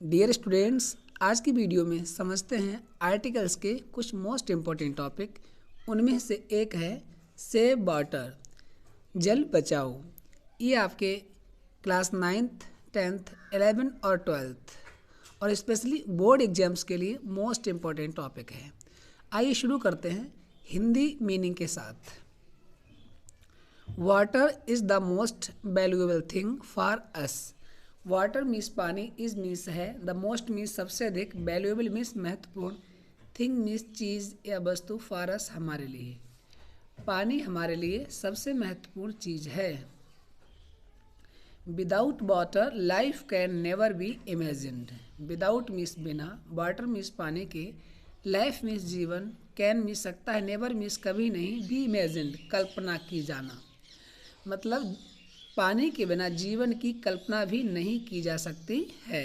Dear students, आज की video में समझते हैं आर्टिकल्स के कुछ मोस्ट इम्पॉर्टेंट टॉपिक। उनमें से एक है सेव वाटर, जल बचाओ। ये आपके क्लास 9th 10th 11 और 12th और स्पेशली बोर्ड एग्जाम्स के लिए मोस्ट इम्पॉर्टेंट टॉपिक है। आइए शुरू करते हैं हिंदी मीनिंग के साथ। Water is the most valuable thing for us. Water means पानी, इज मीन्स है, द मोस्ट मीन्स सबसे अधिक, वैल्यूएबल मीन्स महत्वपूर्ण, थिंग मीन्स चीज़ या वस्तु, फॉर अस हमारे लिए। पानी हमारे लिए सबसे महत्वपूर्ण चीज़ है। Without water life can never be imagined. Without means बिना, वाटर मीन्स पानी के, लाइफ मीन्स जीवन, कैन मीन्स सकता है, नेवर मीन्स कभी नहीं, बी इमेजिन्ड कल्पना की जाना। मतलब पानी के बिना जीवन की कल्पना भी नहीं की जा सकती है।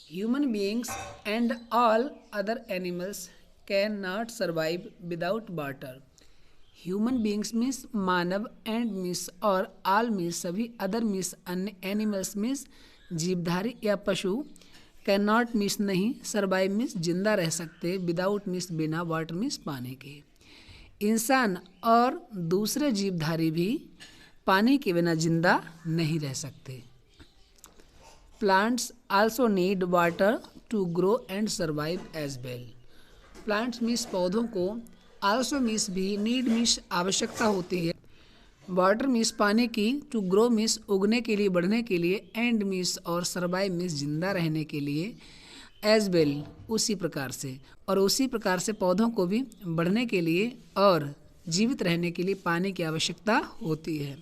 Human beings and all other animals can not survive without water. Human beings means Manav, and means और, ऑल मीन्स सभी, अदर मीन्स अन्य, एनिमल्स मीन्स जीवधारी या पशु, कैन नॉट मीन्स नहीं, सर्वाइव मीन्स जिंदा रह सकते, विदाउट मीन्स बिना, वाटर मीन्स पानी के। इंसान और दूसरे जीवधारी भी पानी के बिना जिंदा नहीं रह सकते। Plants also need water to grow and survive as well. Plants means पौधों को, आल्सो मीन्स भी, नीड मीन्स आवश्यकता होती है, वाटर मीन्स पानी की, टू ग्रो मीन्स उगने के लिए, बढ़ने के लिए, एंड मीन्स और, सर्वाइव मीन्स जिंदा रहने के लिए, एज वेल उसी प्रकार से, और उसी प्रकार से पौधों को भी बढ़ने के लिए और जीवित रहने के लिए पानी की आवश्यकता होती है।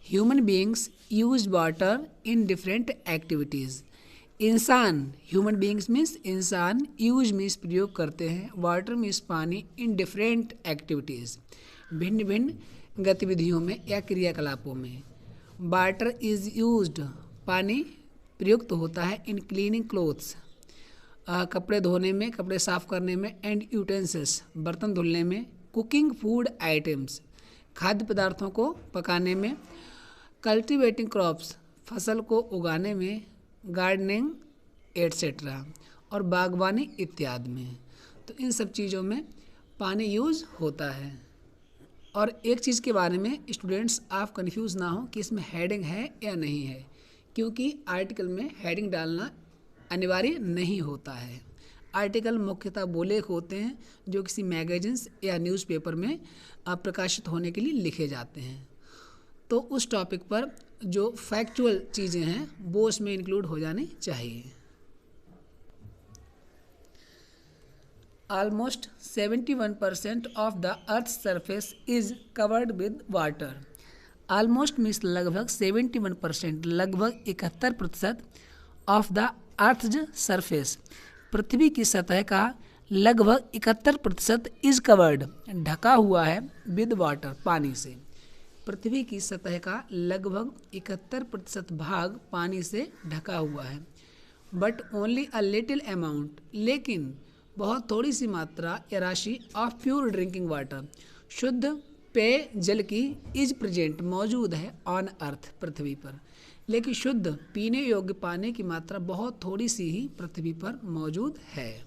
Human beings use water in different activities. इंसान, ह्यूमन बीइंग्स मीन्स इंसान, यूज मीन्स प्रयोग करते हैं, वाटर मीन्स पानी, इन डिफरेंट एक्टिविटीज़ भिन्न भिन्न गतिविधियों में या क्रियाकलापों में। वाटर इज़ यूज्ड, पानी प्रयुक्त होता है, इन क्लीनिंग क्लोथ्स, कपड़े धोने में, कपड़े साफ करने में, एंड यूटेंसिल्स बर्तन धुलने में, कुकिंग फूड आइटम्स खाद्य पदार्थों को पकाने में, कल्टीवेटिंग क्रॉप्स फसल को उगाने में, गार्डनिंग एट्सेट्रा और बागवानी इत्यादि में। तो इन सब चीज़ों में पानी यूज़ होता है। और एक चीज़ के बारे में स्टूडेंट्स आप कंफ्यूज ना हो कि इसमें हेडिंग है या नहीं है, क्योंकि आर्टिकल में हेडिंग डालना अनिवार्य नहीं होता है। आर्टिकल मुख्यतः वो लेख होते हैं जो किसी मैगजीन्स या न्यूज़पेपर में प्रकाशित होने के लिए लिखे जाते हैं। तो उस टॉपिक पर जो फैक्चुअल चीज़ें हैं वो उसमें इंक्लूड हो जानी चाहिए। Almost 71% of the earth surface is covered with water. Almost means लगभग, 71%, लगभग 71% ऑफ द अर्थ सरफेस, पृथ्वी की सतह का लगभग 71% इज कवर्ड, ढका हुआ है, विद वाटर, पानी से। पृथ्वी की सतह का लगभग 71% भाग पानी से ढका हुआ है। But only a little amount, लेकिन बहुत थोड़ी सी मात्रा या राशि, ऑफ प्योर ड्रिंकिंग वाटर, शुद्ध पेय जल की, इज प्रेजेंट मौजूद है, ऑन अर्थ पृथ्वी पर। लेकिन शुद्ध पीने योग्य पानी की मात्रा बहुत थोड़ी सी ही पृथ्वी पर मौजूद है।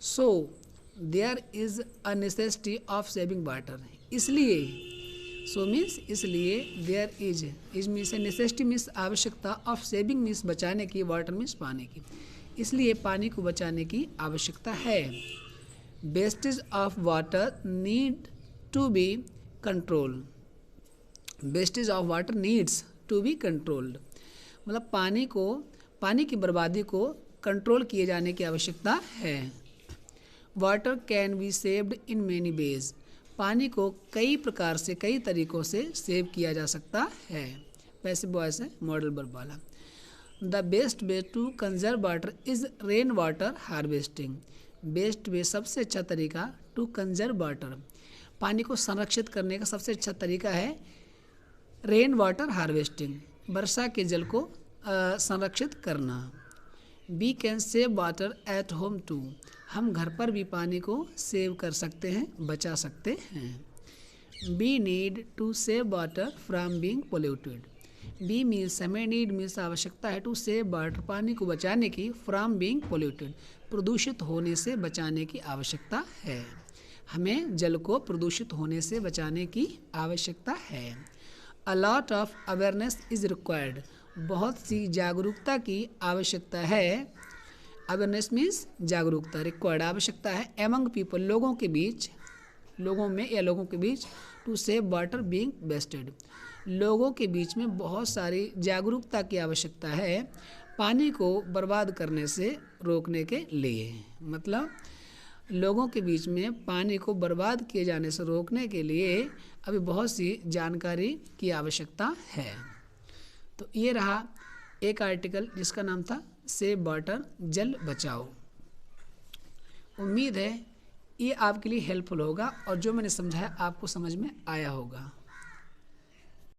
So there is a necessity of saving water. इसलिए, सो मीन्स इसलिए, there is means necessity means आवश्यकता, ऑफ सेविंग मीन्स बचाने की, वाटर मीन्स पानी की, इसलिए पानी को बचाने की आवश्यकता है। Wastage of water need to be control. Wastage of water needs to be controlled, मतलब पानी की बर्बादी को कंट्रोल किए जाने की आवश्यकता है। Water can be saved in many ways. पानी को कई प्रकार से, कई तरीक़ों से सेव किया जा सकता है। पैसिव वॉइस है, मॉडल वर्ब वाला। The best way to conserve water is rain water harvesting. Best way सबसे अच्छा तरीका, टू कंजर्व वाटर, पानी को संरक्षित करने का सबसे अच्छा तरीका है रेन वाटर हार्वेस्टिंग, वर्षा के जल को संरक्षित करना। We can save water at home too. हम घर पर भी पानी को सेव कर सकते हैं, बचा सकते हैं। We need to save water from being polluted. Be means हमें, नीड मीन्स आवश्यकता है, टू सेव वाटर पानी को बचाने की, फ्रॉम बीइंग पोल्यूटेड प्रदूषित होने से बचाने की आवश्यकता है। हमें जल को प्रदूषित होने से बचाने की आवश्यकता है। A lot of awareness is required बहुत सी जागरूकता की आवश्यकता है। अवेयरनेस मीन्स जागरूकता, रिक्वायर्ड आवश्यकता है, एमंग पीपल लोगों के बीच, लोगों में या लोगों के बीच, to save water being wasted लोगों के बीच में बहुत सारी जागरूकता की आवश्यकता है पानी को बर्बाद करने से रोकने के लिए। मतलब लोगों के बीच में पानी को बर्बाद किए जाने से रोकने के लिए अभी बहुत सी जानकारी की आवश्यकता है। तो ये रहा एक आर्टिकल जिसका नाम था सेव वाटर, जल बचाओ। उम्मीद है ये आपके लिए हेल्पफुल होगा और जो मैंने समझाया आपको समझ में आया होगा।